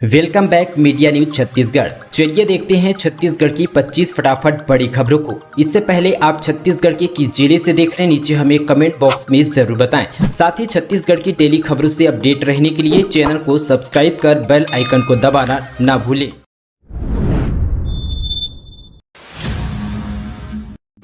Welcome back media news Chhattisgarh. चलिए देखते हैं छत्तीसगढ़ की 25 फटाफट बड़ी खबरों को। इससे पहले आप छत्तीसगढ़ के किस जिले से देख रहे हैं, नीचे हमें कमेंट बॉक्स में जरूर बताएं। साथ ही छत्तीसगढ़ की डेली खबरों से अपडेट रहने के लिए चैनल को सब्सक्राइब कर बेल आइकन को दबाना ना भूलें।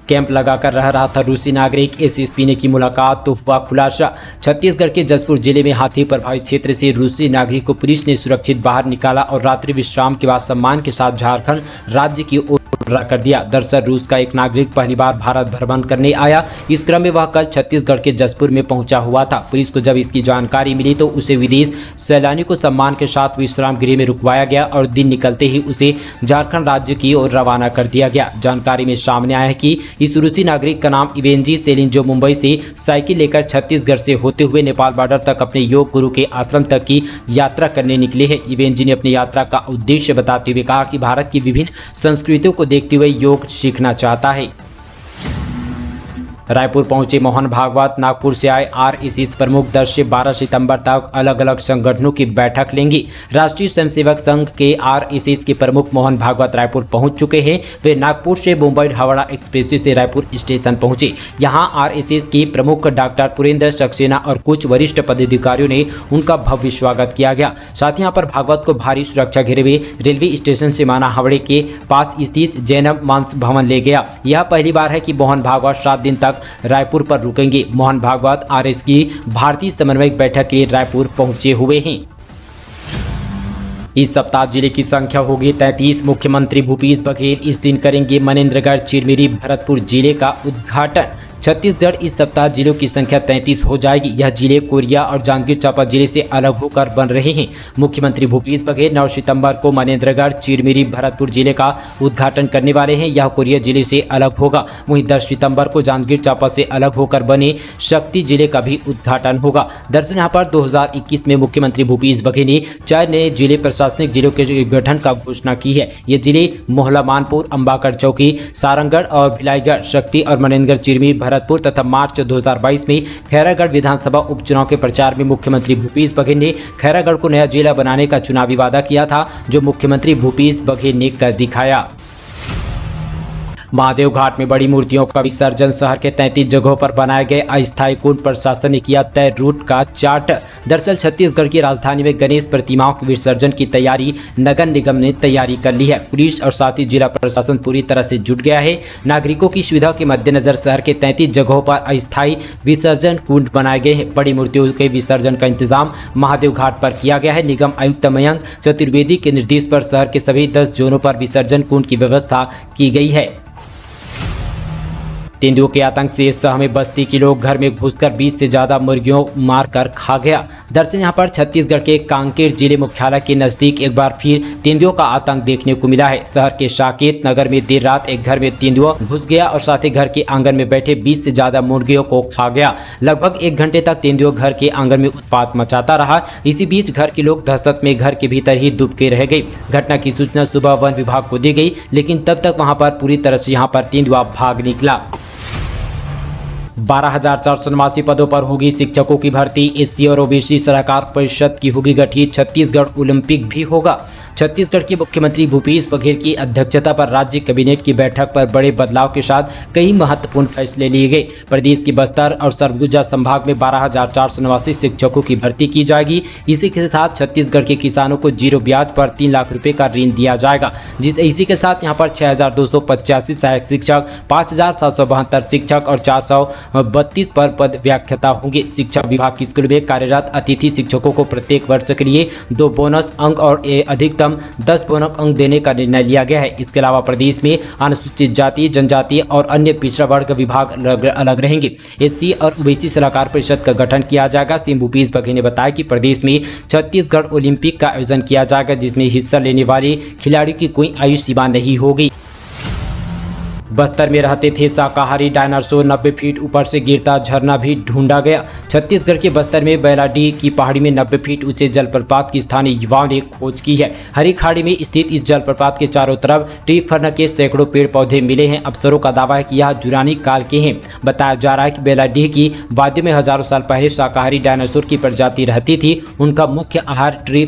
कैंप लगाकर रह रहा था रूसी नागरिक, एसएसपी ने की मुलाकात तो हुआ खुलासा। छत्तीसगढ़ के जसपुर जिले में हाथी प्रभावित क्षेत्र से रूसी नागरिक को पुलिस ने सुरक्षित बाहर निकाला और रात्रि विश्राम के बाद सम्मान के साथ झारखंड राज्य की ओर रवाना कर दिया। दरअसल रूस का एक नागरिक पहली बार भारत भ्रमण करने आया। इस क्रम में वह कल छत्तीसगढ़ के जसपुर में पहुंचा हुआ था। पुलिस को जब इसकी जानकारी मिली तो उसे विदेश सैलानी को सम्मान के साथ विश्राम गृह में रुकवाया गया और दिन निकलते ही उसे झारखंड राज्य की ओर रवाना कर दिया गया। जानकारी में सामने आया है कि इस रूसी नागरिक का नाम इवेंजी सेलिन, जो मुंबई से साइकिल लेकर छत्तीसगढ़ से होते हुए नेपाल बॉर्डर तक अपने योग गुरु के आश्रम तक की यात्रा करने निकले हैं। इवेंजी ने अपनी यात्रा का उद्देश्य बताते हुए कहा कि भारत की विभिन्न संस्कृतियों को देखते हुए योग सीखना चाहता है। रायपुर पहुंचे मोहन भागवत। नागपुर से आए आरएसएस प्रमुख 10 से 12 सितंबर तक अलग अलग संगठनों की बैठक लेंगे। राष्ट्रीय स्वयंसेवक संघ के आरएसएस के प्रमुख मोहन भागवत रायपुर पहुंच चुके हैं। वे नागपुर से मुंबई हावड़ा एक्सप्रेसवे से रायपुर स्टेशन पहुंचे। यहां आरएसएस के प्रमुख डॉक्टर पुरेंद्र सक्सेना और कुछ वरिष्ठ पदाधिकारियों ने उनका भव्य स्वागत किया गया। साथ ही यहाँ पर भागवत को भारी सुरक्षा घेरे हुए रेलवे स्टेशन से माना हावड़े के पास स्थित जैनब मांस भवन ले गया। यह पहली बार है कि मोहन भागवत 7 दिन तक रायपुर पर रुकेंगे। मोहन भागवत आरएस की भारतीय समन्वयक बैठक के लिए रायपुर पहुंचे हुए हैं। इस सप्ताह जिले की संख्या होगी 33। मुख्यमंत्री भूपेश बघेल इस दिन करेंगे मनेन्द्रगढ़, चिरमिरी, भरतपुर जिले का उद्घाटन। छत्तीसगढ़ इस सप्ताह जिलों की संख्या 33 हो जाएगी। यह जिले कोरिया और जांजगीर चांपा जिले से अलग होकर बन रहे हैं। मुख्यमंत्री भूपेश बघेल 9 सितंबर को मनेन्द्रगढ़, चिरमिरी, भरतपुर जिले का उद्घाटन करने वाले हैं। यह कोरिया जिले से अलग होगा। वहीं 10 सितंबर को जांजगीर चांपा से अलग होकर बने शक्ति जिले का भी उद्घाटन होगा। दरअसल यहाँ पर 2021 में मुख्यमंत्री भूपेश बघेल ने 4 नए जिले प्रशासनिक जिलों के गठन का घोषणा की है। ये जिले मोहला, मानपुर, अंबागढ़ चौकी, सारंगगढ़ और भिलाईगढ़, शक्ति और मनेन्द्रगढ़, चिरमिरी, भरतपुर तथा मार्च 2022 में खैरागढ़ विधानसभा उपचुनाव के प्रचार में मुख्यमंत्री भूपेश बघेल ने खैरागढ़ को नया जिला बनाने का चुनावी वादा किया था, जो मुख्यमंत्री भूपेश बघेल ने कर दिखाया। महादेव घाट में बड़ी मूर्तियों का विसर्जन। शहर के 33 जगहों पर बनाए गए अस्थायी कुंड प्रशासन ने किया तय रूट का चार्ट। दरअसल छत्तीसगढ़ की राजधानी में गणेश प्रतिमाओं के विसर्जन की तैयारी नगर निगम ने तैयारी कर ली है। पुलिस और साथ ही जिला प्रशासन पूरी तरह से जुट गया है। नागरिकों की सुविधा के मद्देनजर शहर के 33 जगहों पर अस्थायी विसर्जन कुंड बनाए गए हैं। बड़ी मूर्तियों के विसर्जन का इंतजाम महादेव घाट पर किया गया है। निगम आयुक्त मयंक चतुर्वेदी के निर्देश पर शहर के सभी 10 जोनों पर विसर्जन कुंड की व्यवस्था की गई है। तेंदुओं के आतंक से इस शहर में बस्ती के लोग घर में घुसकर 20 से ज्यादा मुर्गियों मारकर खा गया। दरअसल यहाँ पर छत्तीसगढ़ के कांकेर जिले मुख्यालय के नजदीक एक बार फिर तेंदुओं का आतंक देखने को मिला है। शहर के साकेत नगर में देर रात एक घर में तेंदुआ घुस गया और साथ ही घर के आंगन में बैठे 20 से ज्यादा मुर्गियों को खा गया। लगभग 1 घंटे तक तेंदुआ घर के आंगन में उत्पात मचाता रहा। इसी बीच घर के लोग दहशत में घर के भीतर ही दुबके रह गए। घटना की सूचना सुबह वन विभाग को दी गई, लेकिन तब तक वहां पर पूरी तरह से यहाँ पर तेंदुआ भाग निकला। 12,489 पदों पर होगी शिक्षकों की भर्ती। एससी और ओबीसी सलाहकार परिषद की होगी गठित। छत्तीसगढ़ ओलंपिक भी होगा। छत्तीसगढ़ के मुख्यमंत्री भूपेश बघेल की अध्यक्षता पर राज्य कैबिनेट की बैठक पर बड़े बदलाव के साथ कई महत्वपूर्ण फैसले लिए गए। प्रदेश की बस्तर और सरगुजा संभाग में 12,489 शिक्षकों की भर्ती की जाएगी। इसी के साथ छत्तीसगढ़ के किसानों को 0 ब्याज पर 3 लाख रुपए का ऋण दिया जाएगा। इसी के साथ यहाँ पर 6,285 सहायक शिक्षक, 5,772 शिक्षक और 432 पर पद व्याख्याता होंगे। शिक्षा विभाग की स्कूल में कार्यरत अतिथि शिक्षकों को प्रत्येक वर्ष के लिए 2 बोनस अंक और अधिकतम 10 बोनस अंक देने का निर्णय लिया गया है। इसके अलावा प्रदेश में अनुसूचित जाति, जनजाति और अन्य पिछड़ा वर्ग विभाग अलग रहेंगे। एससी और ओबीसी सलाहकार परिषद का गठन किया जाएगा। सीएम भूपेश बघेल ने बताया कि प्रदेश में छत्तीसगढ़ ओलंपिक का आयोजन किया जाएगा, जिसमें हिस्सा लेने वाले खिलाड़ियों की कोई आयु सीमा नहीं होगी। बस्तर में रहते थे शाकाहारी डायनासोर। 90 फीट ऊपर से गिरता झरना भी ढूंढा गया। छत्तीसगढ़ के बस्तर में बैलाडीह की पहाड़ी में 90 फीट ऊंचे जलप्रपात की स्थानीय युवाओं ने खोज की है। हरी खाड़ी में स्थित इस जलप्रपात के चारों तरफ ट्री फर्न के सैकड़ों पेड़ पौधे मिले हैं। अफसरों का दावा है कि यह यूनानी काल के हैं। बताया जा रहा है कि बैलाडीह की वादियों में हजारों साल पहले शाकाहारी डायनासोर की प्रजाति रहती थी। उनका मुख्य आहार ट्री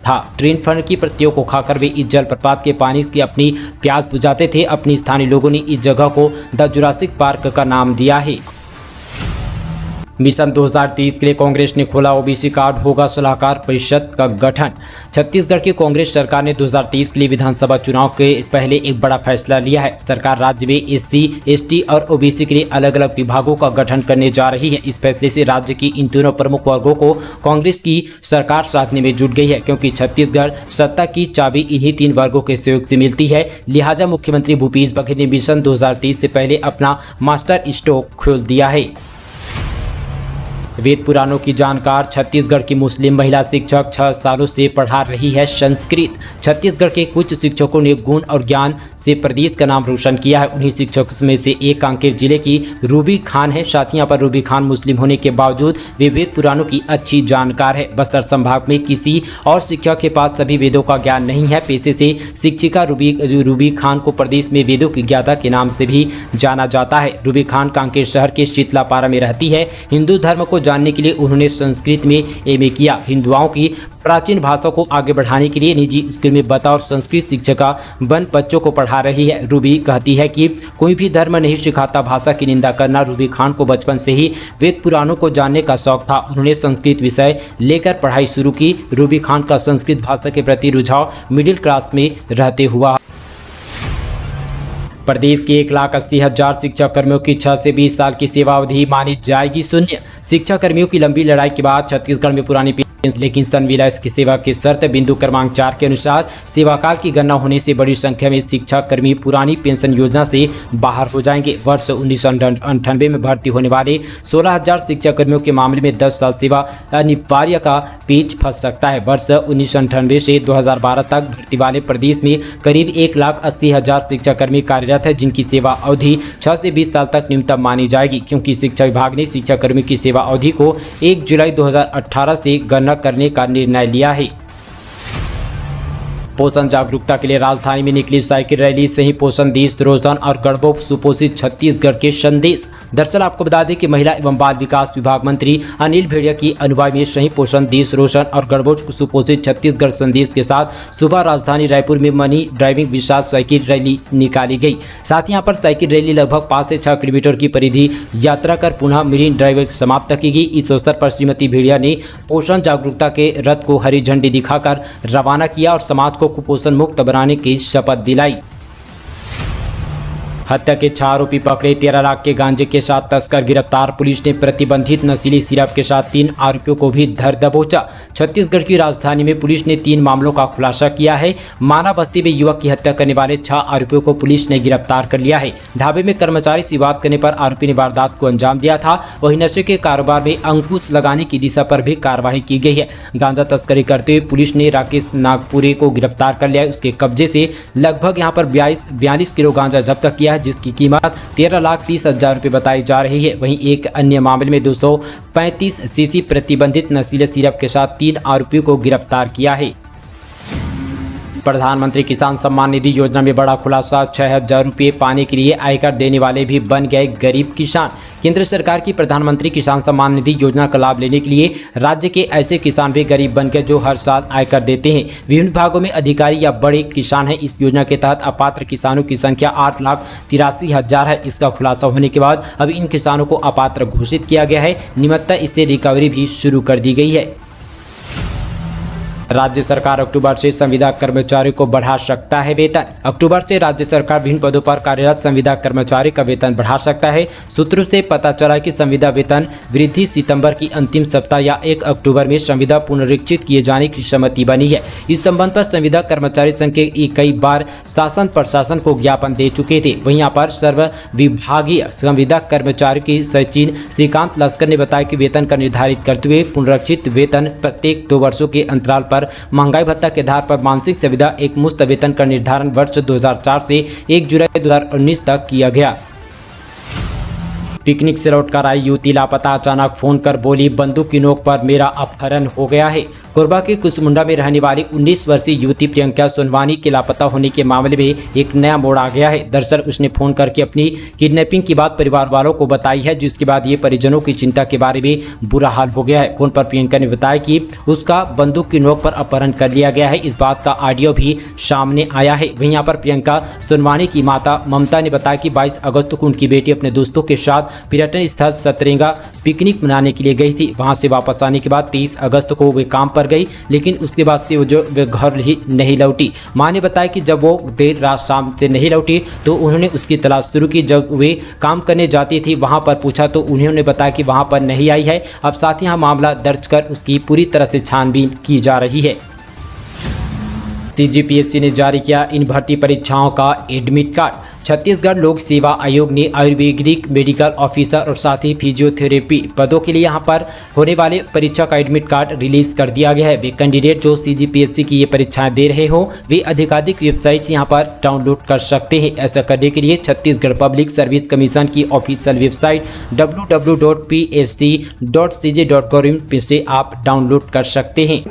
था। ट्रेन फंड की पत्तियों को खाकर वे इस जलप्रपात के पानी की अपनी प्यास बुझाते थे। अपनी स्थानीय लोगों ने इस जगह को द जुरासिक पार्क का नाम दिया है। मिशन 2030 के लिए कांग्रेस ने खोला ओबीसी कार्ड, होगा सलाहकार परिषद का गठन। छत्तीसगढ़ की कांग्रेस सरकार ने 2030 के लिए विधानसभा चुनाव के पहले एक बड़ा फैसला लिया है। सरकार राज्य में एससी, एसटी और ओबीसी के लिए अलग अलग विभागों का गठन करने जा रही है। इस फैसले से राज्य की इन तीनों प्रमुख वर्गों को कांग्रेस की सरकार साधने में जुट गई है, क्योंकि छत्तीसगढ़ सत्ता की चाबी इन्हीं तीन वर्गों के सहयोग से मिलती है। लिहाजा मुख्यमंत्री भूपेश बघेल ने मिशन 2030 से पहले अपना मास्टर स्ट्रोक खोल दिया है। वेद पुराणों की जानकार छत्तीसगढ़ की मुस्लिम महिला शिक्षक 6 सालों से पढ़ा रही है संस्कृत। छत्तीसगढ़ के कुछ शिक्षकों ने गुण और ज्ञान से प्रदेश का नाम रोशन किया है। उन्हीं शिक्षकों में से एक कांकेर जिले की रूबी खान है। साथ ही यहाँ पर रूबी खान मुस्लिम होने के बावजूद वे वेद पुराणों की अच्छी जानकार है। बस्तर संभाग में किसी और शिक्षक के पास सभी वेदों का ज्ञान नहीं है। पेशे से शिक्षिका रूबी खान को प्रदेश में वेदों की ज्ञाता के नाम से भी जाना जाता है। रूबी खान कांकेर शहर के शीतलापारा में रहती है। हिंदू धर्म को जानने के लिए उन्होंने संस्कृत में एमए किया। हिंदुओं की प्राचीन भाषा को आगे बढ़ाने के लिए निजी स्कूल में बतौर संस्कृत शिक्षिका बन बच्चों को पढ़ा रही है। रूबी कहती है कि कोई भी धर्म नहीं सिखाता भाषा की निंदा करना। रूबी खान को बचपन से ही वेद पुराणों को जानने का शौक था। उन्होंने संस्कृत विषय लेकर पढ़ाई शुरू की। रूबी खान का संस्कृत भाषा के प्रति रुझाव मिडिल क्लास में रहते हुआ। प्रदेश के 1,80,000 शिक्षा कर्मियों की 6 से 20 साल की सेवा अवधि मानी जाएगी शून्य। शिक्षा कर्मियों की लंबी लड़ाई के बाद छत्तीसगढ़ में पुरानी लेकिन संविदा की सेवा की शर्त बिंदु क्रमांक 4 के अनुसार सेवाकाल की गणना होने से बड़ी संख्या में शिक्षा कर्मी पुरानी पेंशन योजना से बाहर हो जाएंगे। वर्ष 1998 में भर्ती होने वाले 16,000 शिक्षा कर्मियों के मामले में 10 साल सेवा अनिवार्य का पेच फंस सकता है। वर्ष 1998 से 2012 तक भर्ती वाले प्रदेश में करीब 1,80,000 शिक्षा कर्मी कार्यरत है, जिनकी सेवा अवधि 6 से 20 साल तक न्यूनतम मानी जाएगी, क्योंकि शिक्षा विभाग ने शिक्षा कर्मी की सेवा अवधि को 1 जुलाई 2018 से गणना करने का निर्णय लिया है। पोषण जागरूकता के लिए राजधानी में निकली साइकिल रैली से ही पोषण देश रोशन और गढ़बो सुपोषित छत्तीसगढ़ के संदेश। दरअसल आपको बता दें कि महिला एवं बाल विकास विभाग मंत्री अनिल भेड़िया की अगुवाई में सही पोषण देश रोशन और गढ़बो सुपोषित छत्तीसगढ़ संदेश के साथ सुबह राजधानी रायपुर में मनी ड्राइविंग विशाल साइकिल रैली निकाली गई। साथ ही यहाँ पर साइकिल रैली लगभग 5 से 6 किलोमीटर की परिधि यात्रा कर पुनः मरीन ड्राइव समाप्त की गई। इस अवसर पर श्रीमती भेड़िया ने पोषण जागरूकता के रथ को हरी झंडी दिखाकर रवाना किया और समाज को कुपोषण मुक्त बनाने की शपथ दिलाई। हत्या के 6 आरोपी पकड़े, 13 लाख के गांजे के साथ तस्कर गिरफ्तार। पुलिस ने प्रतिबंधित नशीली सिरप के साथ 3 आरोपियों को भी धर दबोचा। छत्तीसगढ़ की राजधानी में पुलिस ने 3 मामलों का खुलासा किया है। माना बस्ती में युवक की हत्या करने वाले 6 आरोपियों को पुलिस ने गिरफ्तार कर लिया है। ढाबे में कर्मचारी से बात करने पर आरोपी ने वारदात को अंजाम दिया था। वहीं नशे के कारोबार में अंकुश लगाने की दिशा पर भी कार्रवाई की गई है। गांजा तस्करी करते हुए पुलिस ने राकेश नागपुरे को गिरफ्तार कर लिया है। उसके कब्जे से लगभग यहाँ पर 42 किलो गांजा जब्त किया है, जिसकी कीमत 13,30,000 रुपये बताई जा रही है। वहीं एक अन्य मामले में 235 सीसी प्रतिबंधित नशीले सिरप के साथ 3 आरोपियों को गिरफ्तार किया है। प्रधानमंत्री किसान सम्मान निधि योजना में बड़ा खुलासा, 6,000 रुपये पाने के लिए आयकर देने वाले भी बन गए गरीब किसान। केंद्र सरकार की प्रधानमंत्री किसान सम्मान निधि योजना का लाभ लेने के लिए राज्य के ऐसे किसान भी गरीब बन गए जो हर साल आयकर देते हैं। विभिन्न विभागों में अधिकारी या बड़े किसान हैं। इस योजना के तहत अपात्र किसानों की संख्या 8,83,000 है। इसका खुलासा होने के बाद अब इन किसानों को अपात्र घोषित किया गया है। निमित्त इससे रिकवरी भी शुरू कर दी गई है। राज्य सरकार अक्टूबर से संविदा कर्मचारियों को बढ़ा सकता है वेतन। अक्टूबर से राज्य सरकार विभिन्न पदों पर कार्यरत संविदा कर्मचारी का वेतन बढ़ा सकता है। सूत्रों से पता चला कि संविदा वेतन वृद्धि सितंबर की अंतिम सप्ताह या 1 अक्टूबर में संविदा पुनरीक्षित किए जाने की सहमति बनी है। इस संबंध पर संविदा कर्मचारी संघ के कई बार शासन प्रशासन को ज्ञापन दे चुके थे। वहीं यहाँ पर सर्व विभागीय संविदा कर्मचारी की सचिव श्रीकांत लस्कर ने बताया कि वेतन का निर्धारित करते हुए पुनरीक्षित वेतन प्रत्येक 2 वर्षों के अंतराल पर महंगाई भत्ता के आधार पर मानसिक सुविधा एक मुश्त वेतन का निर्धारण वर्ष 2004 से 1 जुलाई 2019 तक किया गया। पिकनिक से लौटकर आई युवती लापता, अचानक फोन कर बोली बंदूक की नोक पर मेरा अपहरण हो गया है। कोरबा के कुसमुंडा में रहने वाली 19 वर्षीय युवती प्रियंका सोनवानी के लापता होने के मामले में एक नया मोड़ आ गया है। दरअसल उसने फोन करके अपनी किडनैपिंग की बात परिवार वालों को बताई है, जिसके बाद ये परिजनों की चिंता के बारे में बुरा हाल हो गया है। फोन पर प्रियंका ने बताया कि उसका बंदूक की नोक पर अपहरण कर लिया गया है। इस बात का ऑडियो भी सामने आया है। वहीं यहाँ पर प्रियंका सोनवानी की माता ममता ने बताया कि 22 अगस्त को उनकी बेटी अपने दोस्तों के साथ पर्यटन स्थल सतरेंगा पिकनिक मनाने के लिए गई थी। वहां से वापस आने के बाद 23 अगस्त को वे काम पर गई, लेकिन उसके बाद से वे घर ही नहीं लौटी। मां ने बताया कि जब वो देर रात शाम से नहीं लौटी तो उन्होंने उसकी तलाश शुरू की। जब वे काम करने जाती थी वहां पर पूछा तो उन्होंने बताया कि वहां पर नहीं आई है। अब साथ ही यहाँ मामला दर्ज कर उसकी पूरी तरह से छानबीन की जा रही है। CGPSC ने जारी किया इन भर्ती परीक्षाओं का एडमिट कार्ड। छत्तीसगढ़ लोक सेवा आयोग ने आयुर्वेदिक मेडिकल ऑफिसर और साथ ही फिजियोथेरेपी पदों के लिए यहां पर होने वाले परीक्षा का एडमिट कार्ड रिलीज कर दिया गया है। वे कैंडिडेट जो CGPSC की ये परीक्षाएं दे रहे हो वे अधिकाधिक वेबसाइट से यहां पर डाउनलोड कर सकते हैं। ऐसा करने के लिए छत्तीसगढ़ पब्लिक सर्विस कमीशन की ऑफिशियल वेबसाइट www.psc.cj.gov से आप डाउनलोड कर सकते हैं।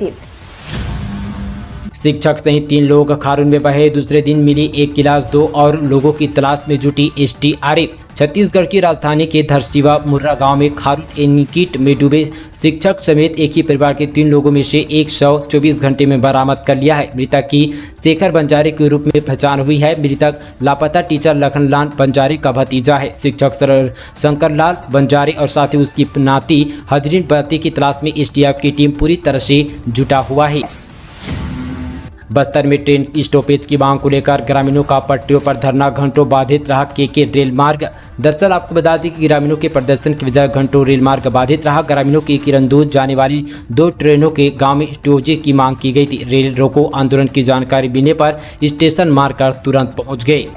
शिक्षक सहित 3 लोग खारून में बहे। दूसरे दिन मिली एक की लाश, 2 और लोगों की तलाश में जुटी STRF। छत्तीसगढ़ की राजधानी के धरसीवा मुर्रा गांव में खारून एनीकिट में डूबे शिक्षक समेत एक ही परिवार के 3 लोगों में से 124 घंटे में बरामद कर लिया है। मृतक की शेखर बंजारे के रूप में पहचान हुई है। मृतक लापता टीचर लखनलाल बंजारे का भतीजा है। शिक्षक शंकरलाल बंजारे और साथ ही उसकी नाती हजरीन पति की तलाश में STRF की टीम पूरी तरह से जुटा हुआ है। बस्तर में ट्रेन स्टॉपेज की मांग को लेकर ग्रामीणों का पटरियों पर धरना, घंटों बाधित रहा KK रेल मार्ग। दरअसल आपको बता दें कि ग्रामीणों के प्रदर्शन की वजह घंटों रेल मार्ग बाधित रहा। ग्रामीणों की किरंदूज जाने वाली 2 ट्रेनों के गांव में टोजे की मांग की गई थी। रेल रोको आंदोलन की जानकारी मिलने पर स्टेशन मार्ग कर तुरंत पहुंच गए।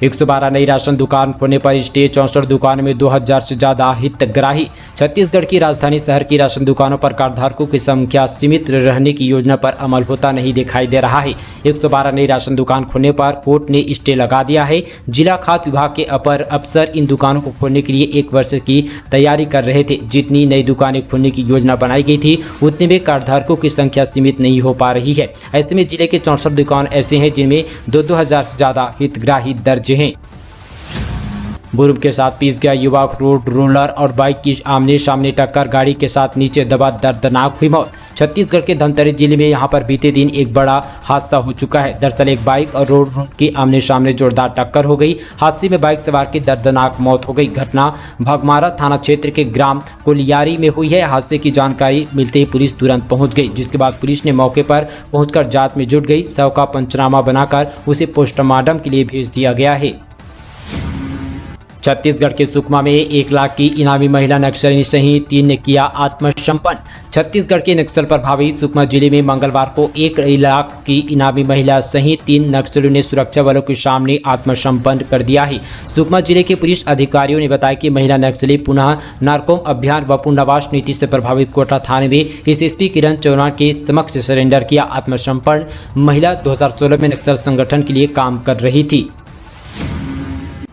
112 नई राशन दुकान खोलने पर स्टे 64 दुकानों में 2000 से ज्यादा हितग्राही। छत्तीसगढ़ की राजधानी शहर की राशन दुकानों पर कार्डधारकों की संख्या सीमित रहने की योजना पर अमल होता नहीं दिखाई दे रहा है। 112 नई राशन दुकान खोलने पर कोर्ट ने स्टे लगा दिया है। जिला खाद्य विभाग के अपर अफसर इन दुकानों को खोलने के लिए 1 वर्ष की तैयारी कर रहे थे। जितनी नई दुकानें खोलने की योजना बनाई गई थी उतने में कार्डधारकों की संख्या सीमित नहीं हो पा रही है। ऐसे में जिले के 64 दुकान ऐसे हैं जिनमें 2-2000 से ज्यादा हितग्राही दर्ज हैं। बुजुर्ग के साथ पीस गया युवक, रोड रोलर और बाइक की आमने सामने टक्कर, गाड़ी के साथ नीचे दबा दर्दनाक हुई मौत। छत्तीसगढ़ के धमतरी जिले में यहां पर बीते दिन एक बड़ा हादसा हो चुका है। दरअसल एक बाइक और रोड की आमने सामने जोरदार टक्कर हो गई। हादसे में बाइक सवार की दर्दनाक मौत हो गई। घटना भगमारा थाना क्षेत्र के ग्राम कोलियारी में हुई है। हादसे की जानकारी मिलते ही पुलिस तुरंत पहुंच गई, जिसके बाद पुलिस ने मौके पर पहुंचकर जांच में जुट गई। शव का पंचनामा बनाकर उसे पोस्टमार्टम के लिए भेज दिया गया है। छत्तीसगढ़ के सुकमा में 1 लाख की इनामी महिला नक्सली सहित 3 ने किया आत्मसमर्पण। छत्तीसगढ़ के नक्सल प्रभावित सुकमा जिले में मंगलवार को 1 लाख की इनामी महिला सहित 3 नक्सलियों ने सुरक्षा बलों के सामने आत्मसमर्पण कर दिया है। सुकमा जिले के पुलिस अधिकारियों ने बताया कि महिला नक्सली पुनः नारकोम अभियान व पुनर्वास नीति से प्रभावित कोटा थाने में SSP किरण चौहान के समक्ष सरेंडर किया। आत्मसमर्पण महिला 2016 में नक्सल संगठन के लिए काम कर रही थी।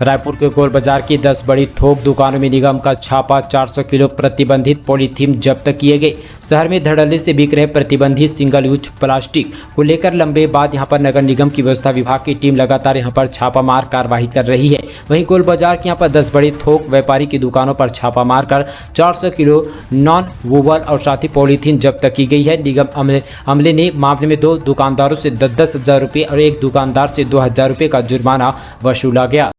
रायपुर के गोल बाजार की 10 बड़ी थोक दुकानों में निगम का छापा, 400 किलो प्रतिबंधित पॉलीथीन जब्त किए गए। शहर में धड़ल्ले से बिक रहे प्रतिबंधित सिंगल यूज प्लास्टिक को लेकर लंबे बाद यहां पर नगर निगम की व्यवस्था विभाग की टीम लगातार यहां पर छापामार कार्रवाई कर रही है। वहीं गोल बाजार के यहां पर 10 बड़ी थोक व्यापारी की दुकानों पर छापा मारकर 400 किलो नॉन वोवल और साथ ही पॉलीथीन जब्त की गई है। निगम अमले ने मामले में 2 दुकानदारों से 10,000 रुपये और एक दुकानदार से 2,000 रुपये का जुर्माना वसूला गया।